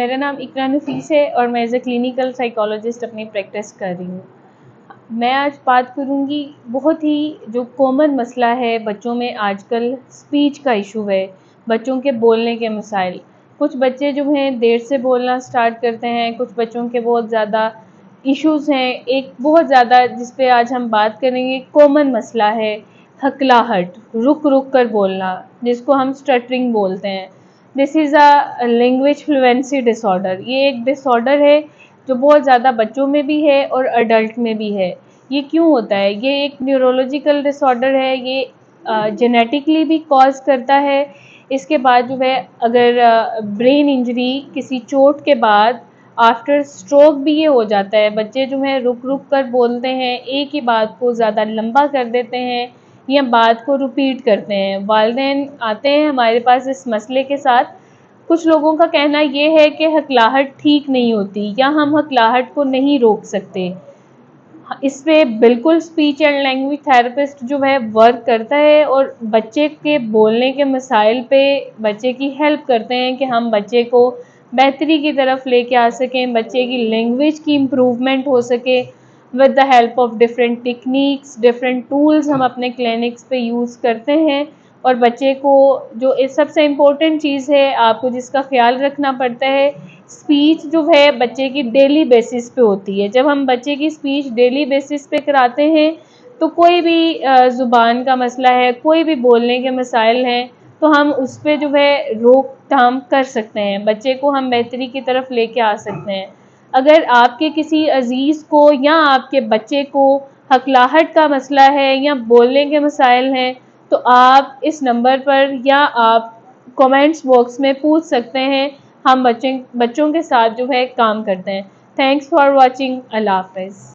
میرا نام اقرا نفیس ہے اور میں ایز اے کلینکل سائیکالوجسٹ اپنی پریکٹس کر رہی ہوں۔ میں آج بات کروں گی بہت ہی جو کامن مسئلہ ہے بچوں میں آج کل، اسپیچ کا ایشو ہے، بچوں کے بولنے کے مسائل۔ کچھ بچے جو ہیں دیر سے بولنا سٹارٹ کرتے ہیں، کچھ بچوں کے بہت زیادہ ایشوز ہیں۔ ایک بہت زیادہ جس پہ آج ہم بات کریں گے کامن مسئلہ ہے ہکلاہٹ، رک رک کر بولنا، جس کو ہم اسٹٹرنگ بولتے ہیں۔ This is a language fluency disorder. یہ ایک ڈس آرڈر ہے جو بہت زیادہ بچوں میں بھی ہے اور اڈلٹ میں بھی ہے۔ یہ کیوں ہوتا ہے؟ یہ ایک نیورولوجیکل ڈس آرڈر ہے، یہ جینیٹکلی بھی کاز کرتا ہے۔ اس کے بعد جو ہے اگر برین انجری، کسی چوٹ کے بعد آفٹر اسٹروک بھی یہ ہو جاتا ہے۔ بچے جو ہیں رک رک کر بولتے ہیں، ایک ہی بات کو زیادہ لمبا کر دیتے ہیں یا بات کو ریپیٹ کرتے ہیں۔ والدین آتے ہیں ہمارے پاس اس مسئلے کے ساتھ۔ کچھ لوگوں کا کہنا یہ ہے کہ ہکلاہٹ ٹھیک نہیں ہوتی یا ہم ہکلاہٹ کو نہیں روک سکتے۔ اس پہ بالکل اسپیچ اینڈ لینگویج تھراپسٹ جو ہے ورک کرتا ہے اور بچے کے بولنے کے مسائل پہ بچے کی ہیلپ کرتے ہیں کہ ہم بچے کو بہتری کی طرف لے کے آ سکیں، بچے کی لینگویج کی امپروومنٹ ہو سکے۔ With the help of different techniques, different tools ہم اپنے کلینکس پہ یوز کرتے ہیں۔ اور بچے کو جو سب سے امپورٹنٹ چیز ہے آپ کو جس کا خیال رکھنا پڑتا ہے، اسپیچ جو ہے بچے کی ڈیلی بیسس پہ ہوتی ہے۔ جب ہم بچے کی اسپیچ ڈیلی بیسس پہ کراتے ہیں تو کوئی بھی زبان کا مسئلہ ہے، کوئی بھی بولنے کے مسائل ہیں تو ہم اس پہ جو ہے روک تھام کر سکتے ہیں، بچے کو ہم بہتری کی طرف لے کے آ سکتے ہیں۔ اگر آپ کے کسی عزیز کو یا آپ کے بچے کو ہکلاہٹ کا مسئلہ ہے یا بولنے کے مسائل ہیں تو آپ اس نمبر پر یا آپ کومنٹس باکس میں پوچھ سکتے ہیں۔ ہم بچوں کے ساتھ جو ہے کام کرتے ہیں۔ Thanks for watching. اللہ حافظ۔